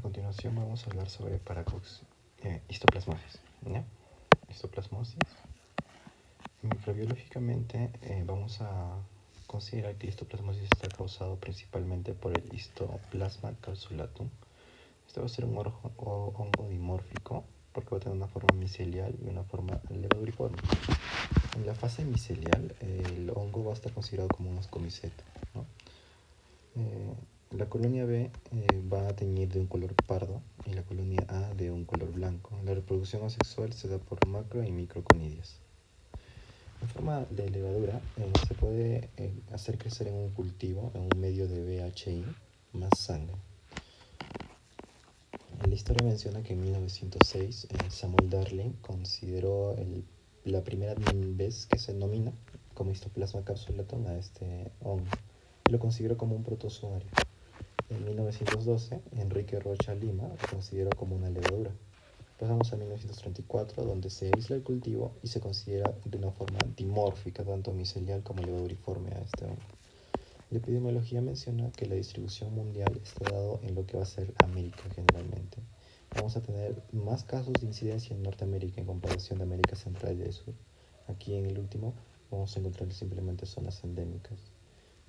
continuación vamos a hablar sobre histoplasmosis, ¿ya? Histoplasmosis. Microbiológicamente vamos a considerar que la histoplasmosis está causado principalmente por el Histoplasma capsulatum. Este va a ser un hongo dimórfico porque va a tener una forma micelial y una forma levaduriforme. En la fase micelial el hongo va a estar considerado como un ascomiceto, ¿no? La colonia B va a teñir de un color pardo y la colonia A de un color blanco. La reproducción asexual se da por macro y microconidias. En forma de levadura se puede hacer crecer en un cultivo, en un medio de BHI más sangre. La historia menciona que en 1906 Samuel Darling consideró la primera vez que se denomina como Histoplasma capsulatum a este hongo y lo consideró como un protozoario. En 1912, Enrique Rocha Lima lo consideró como una levadura. Pasamos a 1934, donde se aísla el cultivo y se considera de una forma dimórfica, tanto micelial como levaduriforme a este hongo. La epidemiología menciona que la distribución mundial está dado en lo que va a ser América generalmente. Vamos a tener más casos de incidencia en Norteamérica en comparación de América Central y del Sur. Aquí en el último vamos a encontrar simplemente zonas endémicas.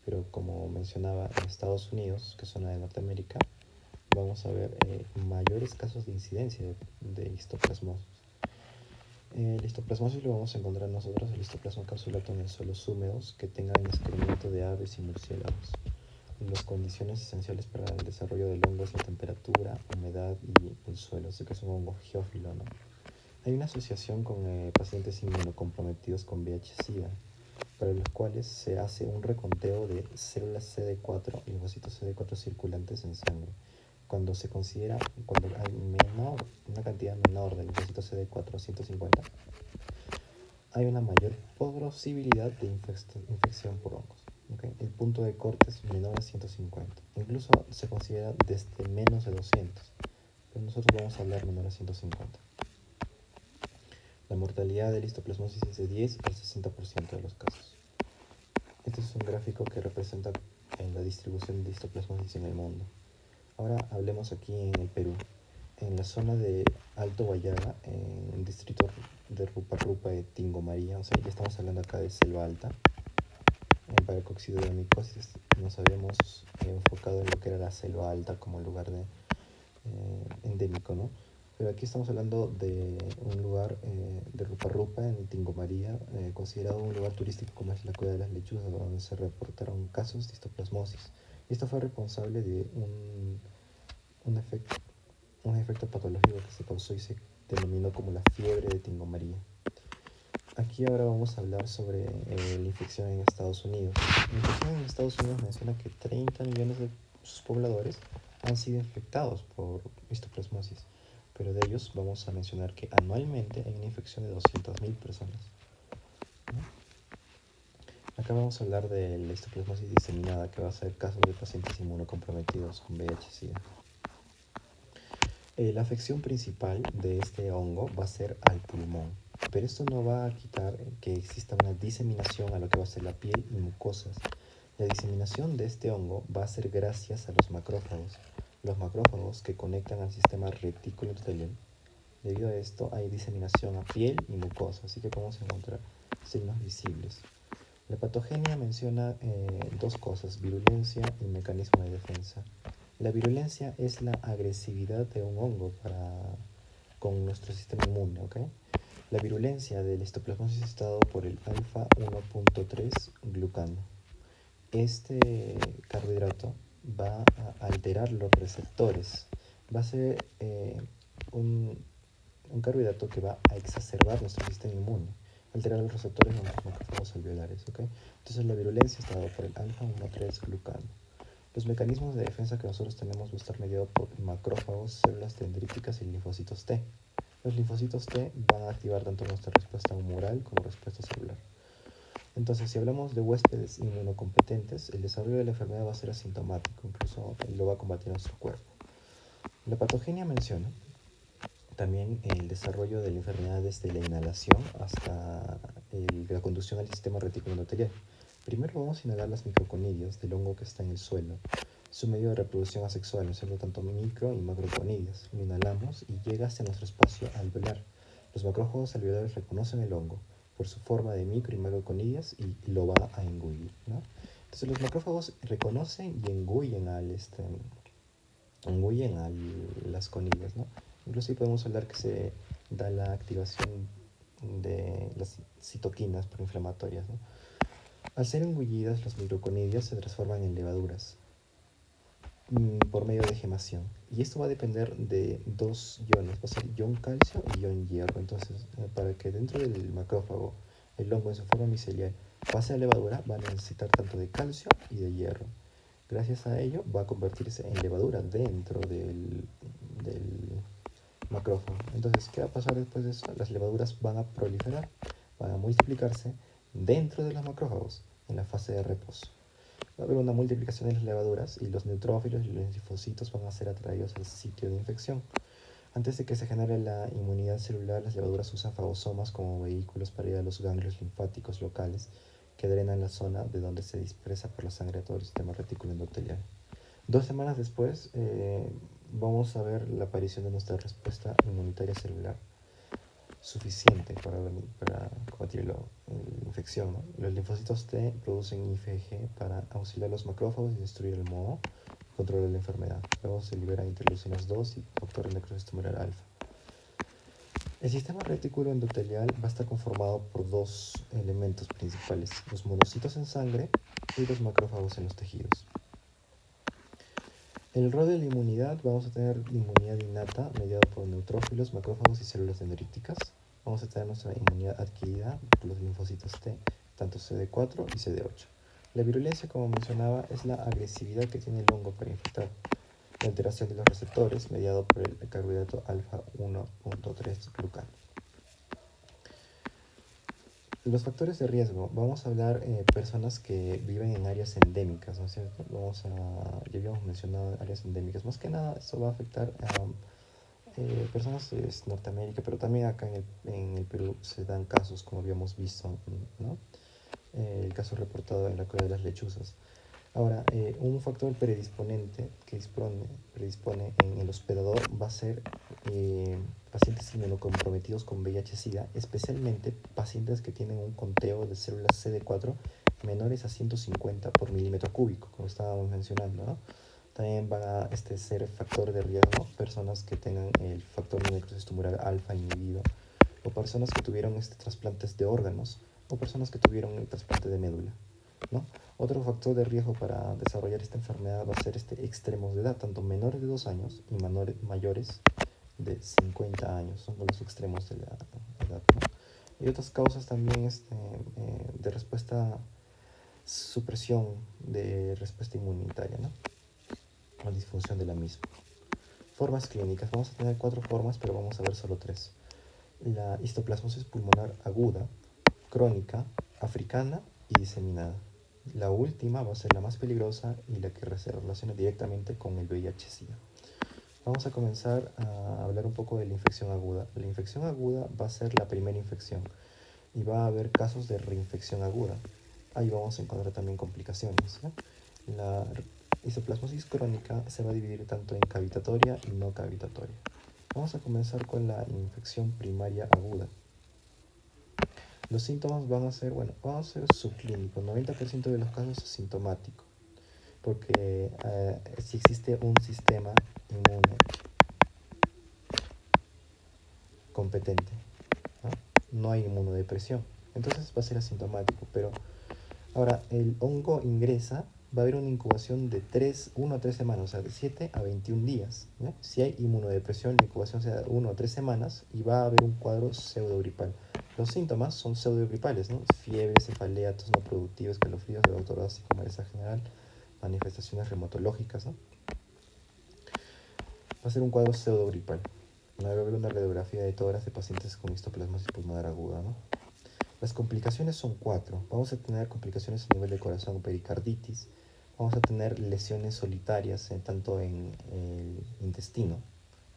Pero como mencionaba, en Estados Unidos, que es zona de Norteamérica, vamos a ver mayores casos de incidencia de histoplasmosis. El histoplasmosis lo vamos a encontrar nosotros, el histoplasma capsulatum, en suelos húmedos que tengan excremento de aves y murciélagos. Las condiciones esenciales para el desarrollo del hongo es la temperatura, humedad y el suelo, así que es un hongo geófilo, ¿no? Hay una asociación con pacientes inmunocomprometidos con VIH-Sida, para los cuales se hace un reconteo de células CD4 y linfocitos CD4 circulantes en sangre. Cuando hay una cantidad menor de linfocitos CD4, 150, hay una mayor posibilidad de infección por hongos. ¿Okay? El punto de corte es menor a 150. Incluso se considera desde menos de 200, pero nosotros vamos a hablar menor a 150. La mortalidad de histoplasmosis es de 10 al 60% de los casos. Este es un gráfico que representa la distribución de histoplasmosis en el mundo. Ahora hablemos aquí en el Perú. En la zona de Alto Guayaga, en el distrito de Rupa y Tingo María, o sea, ya estamos hablando acá de selva alta. Para el cóxido de micosis nos habíamos enfocado en lo que era la selva alta como lugar endémico, ¿no? Pero aquí estamos hablando de un lugar de Rupa en Tingo María, considerado un lugar turístico como es la Cueva de las Lechuzas, donde se reportaron casos de histoplasmosis. Y esto fue responsable de un efecto patológico que se causó y se denominó como la fiebre de Tingo María. Aquí ahora vamos a hablar sobre la infección en Estados Unidos. La infección en Estados Unidos menciona que 30 millones de sus pobladores han sido infectados por histoplasmosis, pero de ellos vamos a mencionar que anualmente hay una infección de 200.000 personas. Acá vamos a hablar de la histoplasmosis diseminada, que va a ser casos de pacientes inmunocomprometidos con VIH-Sida. La afección principal de este hongo va a ser al pulmón, pero esto no va a quitar que exista una diseminación a lo que va a ser la piel y mucosas. La diseminación de este hongo va a ser gracias a los macrófagos que conectan al sistema retículo endotelial. Debido a esto hay diseminación a piel y mucosa, así que podemos encontrar signos visibles. La patogenia menciona dos cosas: virulencia y mecanismo de defensa. La virulencia es la agresividad de un hongo con nuestro sistema inmune, ¿ok? La virulencia del histoplasmosis está dado por el alfa 1.3 glucano. Este carbohidrato va a alterar los receptores. Va a ser un carbohidrato que va a exacerbar nuestro sistema inmune, alterar los receptores de nuestros macrófagos alveolares, ¿ok? Entonces la virulencia está dada por el alfa 1.3 glucano. Los mecanismos de defensa que nosotros tenemos van a estar mediados por macrófagos, células dendríticas y linfocitos T. Los linfocitos T van a activar tanto nuestra respuesta humoral como respuesta celular. Entonces, si hablamos de huéspedes inmunocompetentes, el desarrollo de la enfermedad va a ser asintomático, incluso lo va a combatir nuestro cuerpo. La patogenia menciona también el desarrollo de la enfermedad desde la inhalación hasta la conducción al sistema retículo endotelial. Primero vamos a inhalar las microconidias del hongo que está en el suelo. Su medio de reproducción asexual, observa tanto micro y macroconidias. Lo inhalamos y llega hasta nuestro espacio alveolar. Los macrófagos alveolares reconocen el hongo por su forma de micro y macroconidias y lo va a engullir, ¿no? Entonces los macrófagos reconocen y engullen a las conidias, ¿no? Incluso podemos hablar que se da la activación de las citoquinas proinflamatorias, ¿no? Al ser engullidas, las microconidias se transforman en levaduras por medio de gemación. Y esto va a depender de dos iones, va a ser ion calcio y ion hierro. Entonces, para que dentro del macrófago el hongo en su forma micelial pase a levadura, va a necesitar tanto de calcio y de hierro. Gracias a ello va a convertirse en levadura dentro del macrófago. Entonces, ¿qué va a pasar después de eso? Las levaduras van a proliferar, van a multiplicarse dentro de los macrófagos en la fase de reposo. Va a haber una multiplicación de las levaduras y los neutrófilos y los linfocitos van a ser atraídos al sitio de infección. Antes de que se genere la inmunidad celular, las levaduras usan fagosomas como vehículos para ir a los ganglios linfáticos locales que drenan la zona de donde se dispersa por la sangre a todo el sistema retículo endotelial. 2 semanas después vamos a ver la aparición de nuestra respuesta inmunitaria celular suficiente para combatir la infección, ¿no? Los linfocitos T producen IgG para auxiliar a los macrófagos y destruir el moho y controlar la enfermedad. Luego se liberan interleucinas 2 y factores de necrosis tumoral alfa. El sistema retículo endotelial va a estar conformado por dos elementos principales: los monocitos en sangre y los macrófagos en los tejidos. El rol de la inmunidad: vamos a tener inmunidad innata mediada por neutrófilos, macrófagos y células dendríticas. Vamos a tener nuestra inmunidad adquirida por los linfocitos T, tanto CD4 y CD8. La virulencia, como mencionaba, es la agresividad que tiene el hongo para infectar. La alteración de los receptores, mediado por el carbohidrato alfa 1.3 glucano. Los factores de riesgo: vamos a hablar personas que viven en áreas endémicas, ¿no es cierto? Ya habíamos mencionado áreas endémicas. Más que nada, esto va a afectar a personas de Norteamérica, pero también acá en el Perú se dan casos, como habíamos visto, ¿no? El caso reportado en la cueva de las lechuzas. Ahora, un factor predisponente que predispone en el hospedador va a ser pacientes inmunocomprometidos con VIH-Sida, especialmente pacientes que tienen un conteo de células CD4 menores a 150 por milímetro cúbico, como estábamos mencionando, ¿no? También van a ser factor de riesgo personas que tengan el factor de necrosis tumoral alfa inhibido, o personas que tuvieron trasplantes de órganos, o personas que tuvieron el trasplante de médula, ¿no? Otro factor de riesgo para desarrollar esta enfermedad va a ser extremos de edad, tanto menores de 2 años y mayores de 50 años, son los extremos de la edad, ¿no? Y otras causas también de respuesta, supresión de respuesta inmunitaria, ¿no? O disfunción de la misma. Formas clínicas: vamos a tener 4 formas, pero vamos a ver solo 3. La histoplasmosis pulmonar aguda, crónica, africana y diseminada. La última va a ser la más peligrosa y la que se relaciona directamente con el VIH-Sida. Vamos a comenzar a hablar un poco de la infección aguda. La infección aguda va a ser la primera infección y va a haber casos de reinfección aguda. Ahí vamos a encontrar también complicaciones, ¿no? La histoplasmosis crónica se va a dividir tanto en cavitatoria y no cavitatoria. Vamos a comenzar con la infección primaria aguda. Los síntomas van a ser subclínicos, 90% de los casos asintomáticos, porque si existe un sistema inmune competente, no hay inmunodepresión, entonces va a ser asintomático. Pero ahora el hongo ingresa, va a haber una incubación de 1 a 3 semanas, o sea, de 7 a 21 días. ¿No? Si hay inmunodepresión, la incubación será de 1 a 3 semanas y va a haber un cuadro pseudogripal. Los síntomas son pseudogripales, ¿no? Fiebre, cefalea, tos no productiva, escalofríos, dolor torácico, malestar general, manifestaciones reumatológicas, ¿no? Va a ser un cuadro pseudogripal. Va a haber una radiografía de tórax de pacientes con histoplasmosis pulmonar aguda, ¿no? Las complicaciones son 4. Vamos a tener complicaciones a nivel de corazón, pericarditis. Vamos a tener lesiones solitarias tanto en el intestino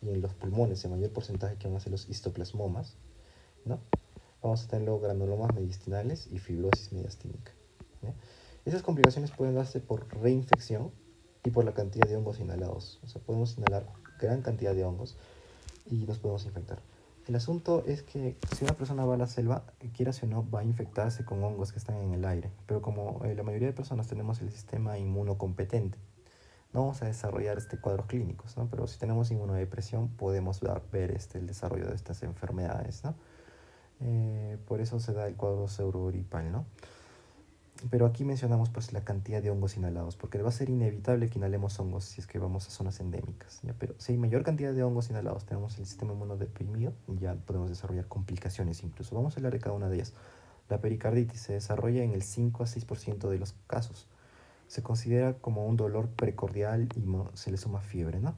y en los pulmones, el mayor porcentaje que van a ser los histoplasmomas, ¿no? Vamos a tener luego granulomas mediastinales y fibrosis mediastínica, ¿no? Esas complicaciones pueden darse por reinfección y por la cantidad de hongos inhalados. O sea, podemos inhalar gran cantidad de hongos y nos podemos infectar. El asunto es que si una persona va a la selva, quiera o no, va a infectarse con hongos que están en el aire. Pero como la mayoría de personas tenemos el sistema inmunocompetente, no vamos a desarrollar cuadros clínicos, ¿no? Pero si tenemos inmunodepresión, podemos ver el desarrollo de estas enfermedades, ¿no? Por eso se da el cuadro pseudogripal, ¿no? Pero aquí mencionamos pues la cantidad de hongos inhalados, porque va a ser inevitable que inhalemos hongos si es que vamos a zonas endémicas, ¿ya? Pero si hay mayor cantidad de hongos inhalados, tenemos el sistema inmunodeprimido, ya podemos desarrollar complicaciones incluso. Vamos a hablar de cada una de ellas. La pericarditis se desarrolla en el 5 a 6% de los casos. Se considera como un dolor precordial y se le suma fiebre, ¿no?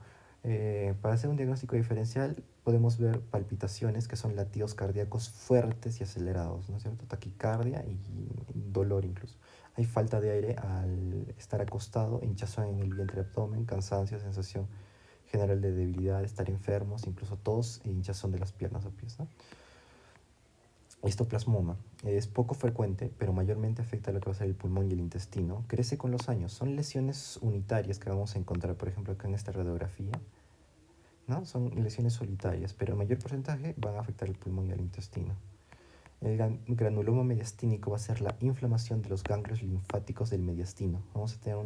Para hacer un diagnóstico diferencial podemos ver palpitaciones que son latidos cardíacos fuertes y acelerados, ¿no es cierto? Taquicardia y dolor incluso. Hay falta de aire al estar acostado, hinchazón en el vientre y abdomen, cansancio, sensación general de debilidad, estar enfermos, incluso tos e hinchazón de las piernas o pies, ¿no? Histoplasmoma es poco frecuente, pero mayormente afecta a lo que va a ser el pulmón y el intestino. Crece con los años. Son lesiones unitarias que vamos a encontrar, por ejemplo, acá en esta radiografía, ¿no? Son lesiones solitarias, pero el mayor porcentaje van a afectar el pulmón y el intestino. El granuloma mediastínico va a ser la inflamación de los ganglios linfáticos del mediastino. Vamos a tener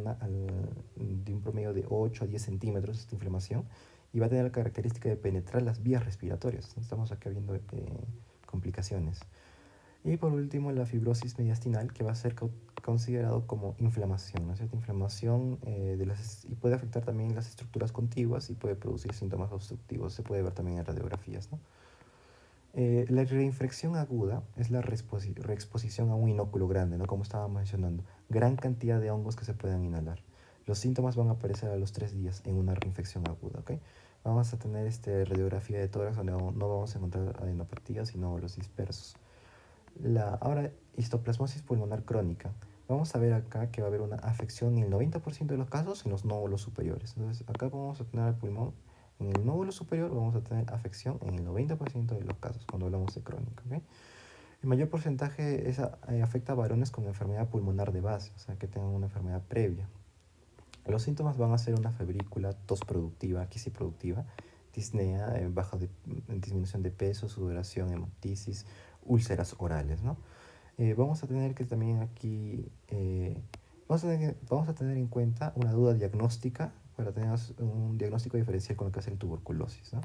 de un promedio de 8 a 10 centímetros esta inflamación y va a tener la característica de penetrar las vías respiratorias. Estamos acá viendo complicaciones. Y por último, la fibrosis mediastinal, que va a ser considerado como inflamación, ¿no es cierto? Inflamación y puede afectar también las estructuras contiguas y puede producir síntomas obstructivos. Se puede ver también en radiografías, ¿no? La reinfección aguda es la reexposición a un inóculo grande, ¿no? Como estábamos mencionando. Gran cantidad de hongos que se pueden inhalar. Los síntomas van a aparecer a los 3 días en una reinfección aguda, ¿ok? Vamos a tener radiografía de tórax donde no vamos a encontrar adenopatías, sino los dispersos. Ahora, histoplasmosis pulmonar crónica. Vamos a ver acá que va a haber una afección en el 90% de los casos en los nódulos superiores. Entonces, acá vamos a tener el pulmón en el nódulo superior, vamos a tener afección en el 90% de los casos cuando hablamos de crónica, ¿okay? El mayor porcentaje afecta a varones con enfermedad pulmonar de base, o sea, que tengan una enfermedad previa. Los síntomas van a ser una febrícula, tos productiva, quisiproductiva, disnea, disminución de peso, sudoración, hemoptisis, úlceras orales, ¿no? Vamos a tener que también aquí, vamos a tener en cuenta una duda diagnóstica para tener un diagnóstico diferencial con lo que es el tuberculosis, ¿no?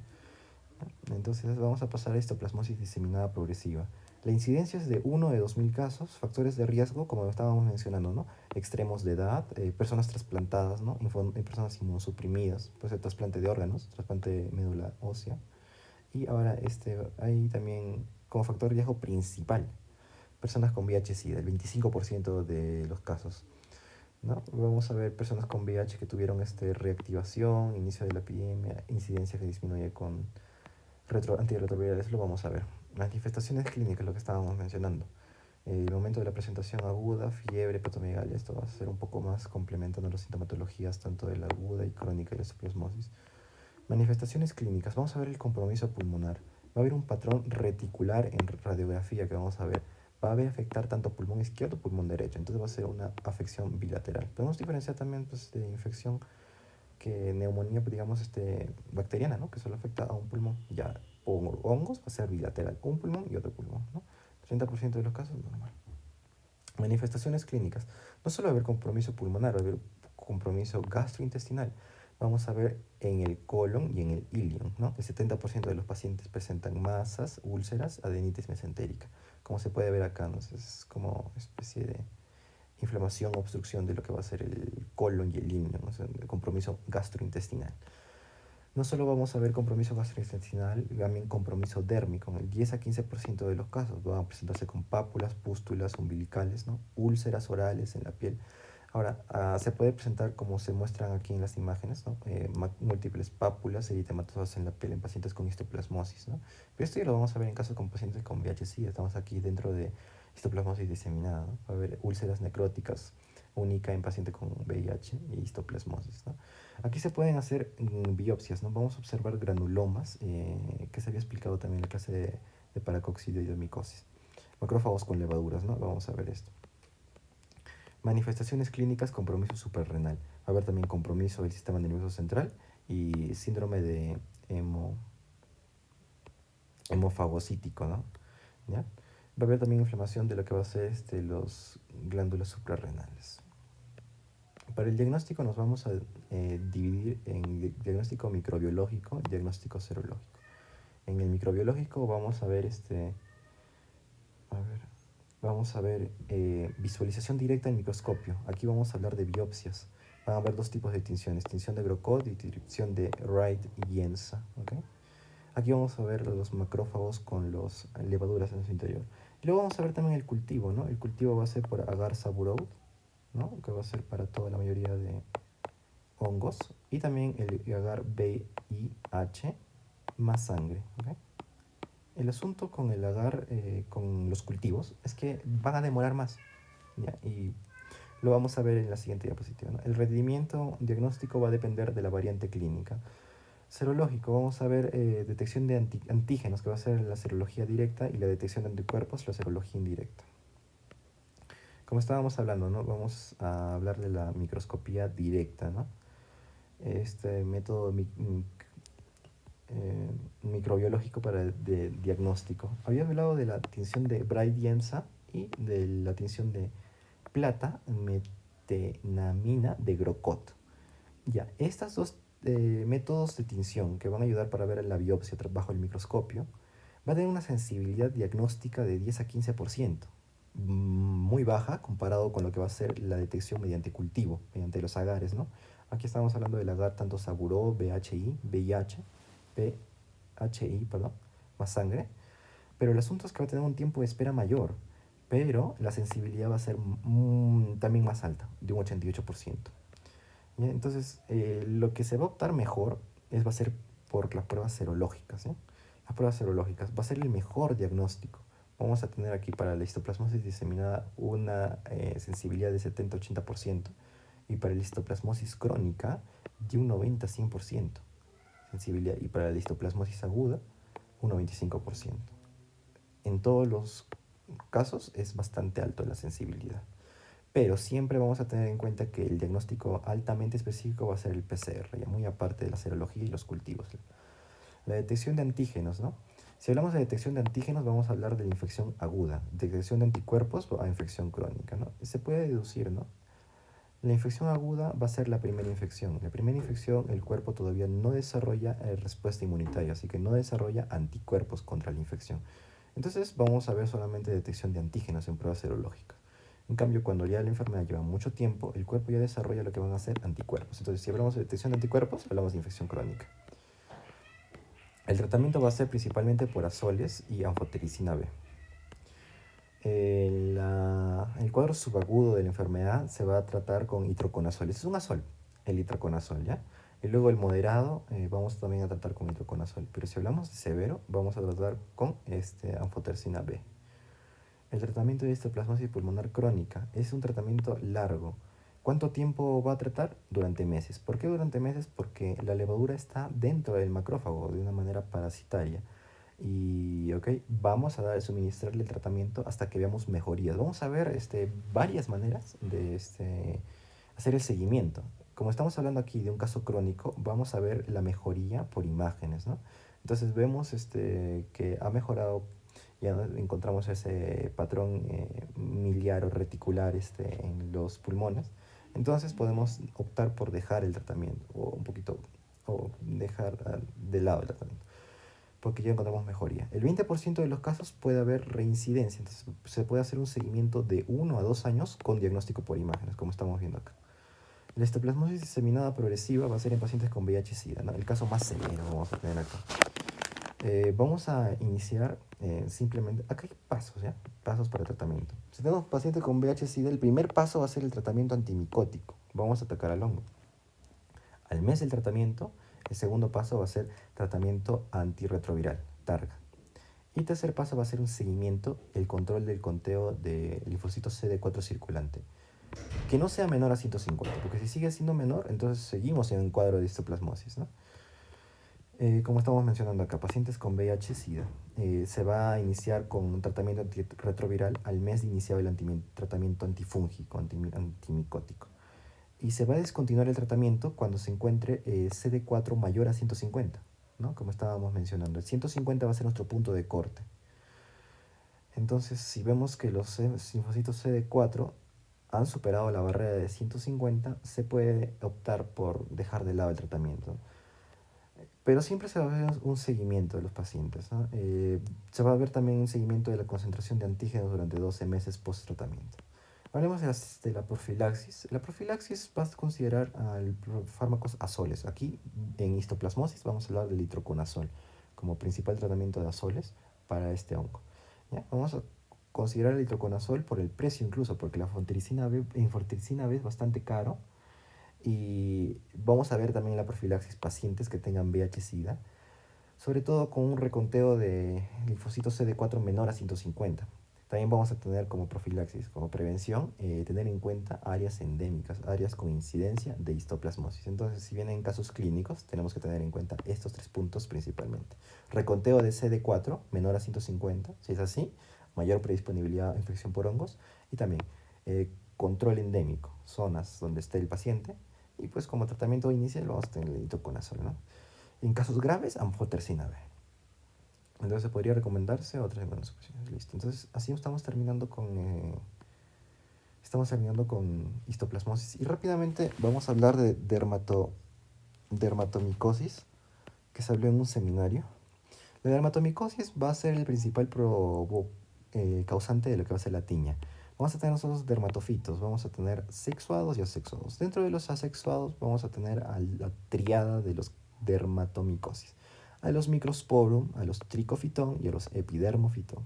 Entonces vamos a pasar a histoplasmosis diseminada progresiva. La incidencia es de 1 de 2000 casos, factores de riesgo, como estábamos mencionando, ¿no? Extremos de edad, personas trasplantadas, ¿no? Personas inmunosuprimidas, puede ser trasplante de órganos, trasplante de médula ósea. Y ahora hay también como factor de riesgo principal, personas con VIH-Sida, el 25% de los casos, ¿no? Vamos a ver personas con VIH que tuvieron reactivación, inicio de la epidemia, incidencia que disminuye con antirretrovirales, lo vamos a ver. Manifestaciones clínicas, lo que estábamos mencionando. El momento de la presentación aguda, fiebre, patomegalia, esto va a ser un poco más complementando las sintomatologías tanto de la aguda y crónica de la histoplasmosis. Manifestaciones clínicas, vamos a ver el compromiso pulmonar. Va a haber un patrón reticular en radiografía que vamos a ver. Va a haber afectar tanto pulmón izquierdo como pulmón derecho, entonces va a ser una afección bilateral. Podemos diferenciar también pues, de infección que neumonía, digamos, bacteriana, ¿no? Que solo afecta a un pulmón. Ya, hongos va a ser bilateral, un pulmón y otro pulmón, ¿no? 30% de los casos, normal. Manifestaciones clínicas. No solo va a haber compromiso pulmonar, va a haber compromiso gastrointestinal. Vamos a ver en el colon y en el ilion, ¿no? El 70% de los pacientes presentan masas, úlceras, adenitis mesentérica. Como se puede ver acá, ¿no? Es como especie de inflamación o obstrucción de lo que va a ser el colon y el ilion, ¿no? O sea, el compromiso gastrointestinal. No solo vamos a ver compromiso gastrointestinal, también compromiso dérmico. En el 10 a 15% de los casos van a presentarse con pápulas, pústulas umbilicales, ¿no? Úlceras orales en la piel. Ahora, se puede presentar como se muestran aquí en las imágenes, ¿no? Múltiples pápulas eritematosas en la piel en pacientes con histoplasmosis, ¿no? Pero esto ya lo vamos a ver en casos con pacientes con VIH-Sida. Estamos aquí dentro de histoplasmosis diseminada, ¿no? Va a haber úlceras necróticas única en pacientes con VIH y histoplasmosis, ¿no? Aquí se pueden hacer biopsias, ¿no? Vamos a observar granulomas, que se había explicado también en la clase de paracoccidioidomicosis. Macrófagos con levaduras, ¿no? Vamos a ver esto. Manifestaciones clínicas, compromiso suprarrenal. Va a haber también compromiso del sistema nervioso central y síndrome de hemofagocítico, ¿no? ¿Ya? Va a haber también inflamación de lo que va a ser los glándulas suprarrenales. Para el diagnóstico nos vamos a dividir en diagnóstico microbiológico y diagnóstico serológico. En el microbiológico vamos a ver visualización directa en microscopio. Aquí vamos a hablar de biopsias. Van a haber dos tipos de tinciones, tinción de Grocott y tinción de Wright-Gienza. ¿Okay? Aquí vamos a ver los macrófagos con las levaduras en su interior. Y luego vamos a ver también el cultivo, ¿no? El cultivo va a ser por agar saburoud, ¿no? Que va a ser para toda la mayoría de hongos. Y también el agar VIH más sangre. ¿Okay? El asunto con el agar, con los cultivos, es que van a demorar más. ¿Ya? Y lo vamos a ver en la siguiente diapositiva, ¿no? El rendimiento diagnóstico va a depender de la variante clínica. Serológico, vamos a ver detección de antígenos, que va a ser la serología directa, y la detección de anticuerpos, la serología indirecta. Como estábamos hablando, ¿no? Vamos a hablar de la microscopía directa, ¿no? Este método microbiológico para de diagnóstico. Había hablado de la tinción de Wright-Gienza y de la tinción de plata metenamina de Grocott. Ya, estas dos métodos de tinción que van a ayudar para ver la biopsia bajo el microscopio va a tener una sensibilidad diagnóstica de 10 a 15%, muy baja comparado con lo que va a ser la detección mediante cultivo, mediante los agares, ¿no? Aquí estamos hablando del agar tanto Saburó, VIH, perdón, más sangre, pero el asunto es que va a tener un tiempo de espera mayor, pero la sensibilidad va a ser también más alta, de un 88%. ¿Ya? Entonces, lo que se va a optar mejor va a ser por las pruebas serológicas. ¿Sí? Las pruebas serológicas va a ser el mejor diagnóstico. Vamos a tener aquí para la histoplasmosis diseminada una sensibilidad de 70-80% y para la histoplasmosis crónica de un 90-100% sensibilidad, y para la histoplasmosis aguda un 95%. En todos los casos es bastante alto la sensibilidad. Pero siempre vamos a tener en cuenta que el diagnóstico altamente específico va a ser el PCR, ya muy aparte de la serología y los cultivos. La detección de antígenos, ¿no? Si hablamos de detección de antígenos, vamos a hablar de la infección aguda, detección de anticuerpos a infección crónica, ¿no? Se puede deducir, ¿no? La infección aguda va a ser la primera infección. La primera infección, el cuerpo todavía no desarrolla respuesta inmunitaria, así que no desarrolla anticuerpos contra la infección. Entonces vamos a ver solamente detección de antígenos en pruebas serológicas. En cambio, cuando ya la enfermedad lleva mucho tiempo, el cuerpo ya desarrolla lo que van a ser anticuerpos. Entonces, si hablamos de detección de anticuerpos, hablamos de infección crónica. El tratamiento va a ser principalmente por azoles y anfotericina B. El cuadro subagudo de la enfermedad se va a tratar con itraconazol. Es un azol, el itraconazol, ¿ya? Y luego el moderado vamos también a tratar con itraconazol. Pero si hablamos de severo, vamos a tratar con anfotericina B. El tratamiento de histoplasmosis pulmonar crónica es un tratamiento largo. ¿Cuánto tiempo va a tratar? Durante meses. ¿Por qué durante meses? Porque la levadura está dentro del macrófago de una manera parasitaria. Y vamos a suministrarle el tratamiento hasta que veamos mejorías. Vamos a ver varias maneras de hacer el seguimiento. Como estamos hablando aquí de un caso crónico, vamos a ver la mejoría por imágenes, ¿no? Entonces vemos que ha mejorado, ya encontramos ese patrón miliar o reticular en los pulmones. Entonces podemos optar por dejar el tratamiento o dejar de lado el tratamiento, porque ya encontramos mejoría. El 20% de los casos puede haber reincidencia, entonces se puede hacer un seguimiento de 1 a 2 años con diagnóstico por imágenes, como estamos viendo acá. La histoplasmosis diseminada progresiva va a ser en pacientes con VIH-Sida, ¿no? El caso más severo vamos a tener acá. Vamos a iniciar simplemente, acá hay pasos, ¿ya? Pasos para el tratamiento. Si tenemos pacientes con VIH-Sida, el primer paso va a ser el tratamiento antimicótico. Vamos a atacar al hongo. Al mes del tratamiento, el segundo paso va a ser tratamiento antirretroviral, TARG. Y tercer paso va a ser un seguimiento, el control del conteo del linfocito CD4 circulante. Que no sea menor a 150, porque si sigue siendo menor, entonces seguimos en un cuadro de histoplasmosis, ¿no? Como estamos mencionando acá, pacientes con VIH-Sida, se va a iniciar con un tratamiento antirretroviral al mes de iniciado el tratamiento antifúngico, antimicótico. Y se va a descontinuar el tratamiento cuando se encuentre CD4 mayor a 150, ¿no? Como estábamos mencionando. El 150 va a ser nuestro punto de corte. Entonces, si vemos que los linfocitos CD4 han superado la barrera de 150, se puede optar por dejar de lado el tratamiento. Pero siempre se va a ver un seguimiento de los pacientes, ¿no? Se va a ver también un seguimiento de la concentración de antígenos durante 12 meses post-tratamiento. Hablemos de la profilaxis. La profilaxis va a considerar fármacos azoles. Aquí, en histoplasmosis, vamos a hablar del itraconazol como principal tratamiento de azoles para este hongo. ¿Ya? Vamos a considerar el itraconazol por el precio incluso, porque la infantericina B es bastante caro. Y vamos a ver también la profilaxis pacientes que tengan VIH-Sida, sobre todo con un reconteo de linfocitos CD4 menor a 150. También vamos a tener como profilaxis, como prevención, tener en cuenta áreas endémicas, áreas con incidencia de histoplasmosis. Entonces, si vienen casos clínicos, tenemos que tener en cuenta estos 3 puntos principalmente. Reconteo de CD4 menor a 150, si es así, mayor predisponibilidad a infección por hongos. Y también control endémico, zonas donde esté el paciente. Y pues como tratamiento inicial vamos a tener el itraconazol, ¿no? En casos graves, anfotericina B. Entonces podría recomendarse otras inmunosupresiones. Listo. Entonces así estamos terminando con histoplasmosis. Y rápidamente vamos a hablar de dermatomicosis, que se habló en un seminario. La dermatomicosis va a ser el principal causante de lo que va a ser la tiña. Vamos a tener nosotros dermatofitos, vamos a tener sexuados y asexuados. Dentro de los asexuados vamos a tener a la triada de los dermatomicosis. A los microsporum, a los tricofitón y a los epidermofitón.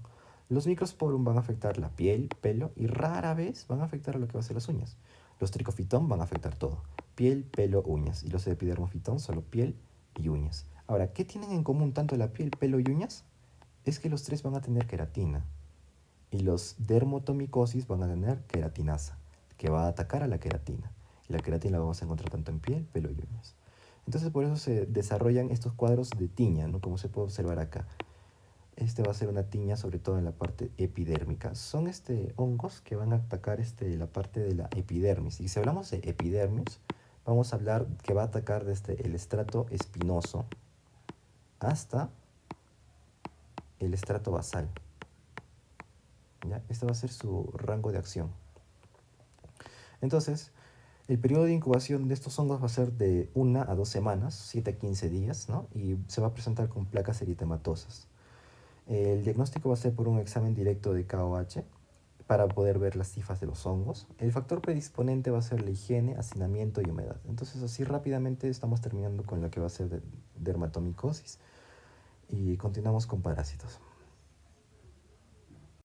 Los microsporum van a afectar la piel, pelo y rara vez van a afectar a lo que va a ser las uñas. Los tricofitón van a afectar todo, piel, pelo, uñas. Y los epidermofitón solo piel y uñas. Ahora, ¿qué tienen en común tanto la piel, pelo y uñas? Es que los tres van a tener queratina. Y los dermatomicosis van a tener queratinasa, que va a atacar a la queratina. Y la queratina la vamos a encontrar tanto en piel, pelo y uñas. Entonces por eso se desarrollan estos cuadros de tiña, ¿no? Como se puede observar acá. Este va a ser una tiña sobre todo en la parte epidérmica. Son hongos que van a atacar la parte de la epidermis. Y si hablamos de epidermis, vamos a hablar que va a atacar desde el estrato espinoso hasta el estrato basal. ¿Ya? Este va a ser su rango de acción. Entonces, el periodo de incubación de estos hongos va a ser de 1 a 2 semanas, 7 a 15 días, ¿no? Y se va a presentar con placas eritematosas. El diagnóstico va a ser por un examen directo de KOH para poder ver las cifras de los hongos. El factor predisponente va a ser la higiene, hacinamiento y humedad. Entonces, así rápidamente estamos terminando con lo que va a ser dermatomicosis y continuamos con parásitos.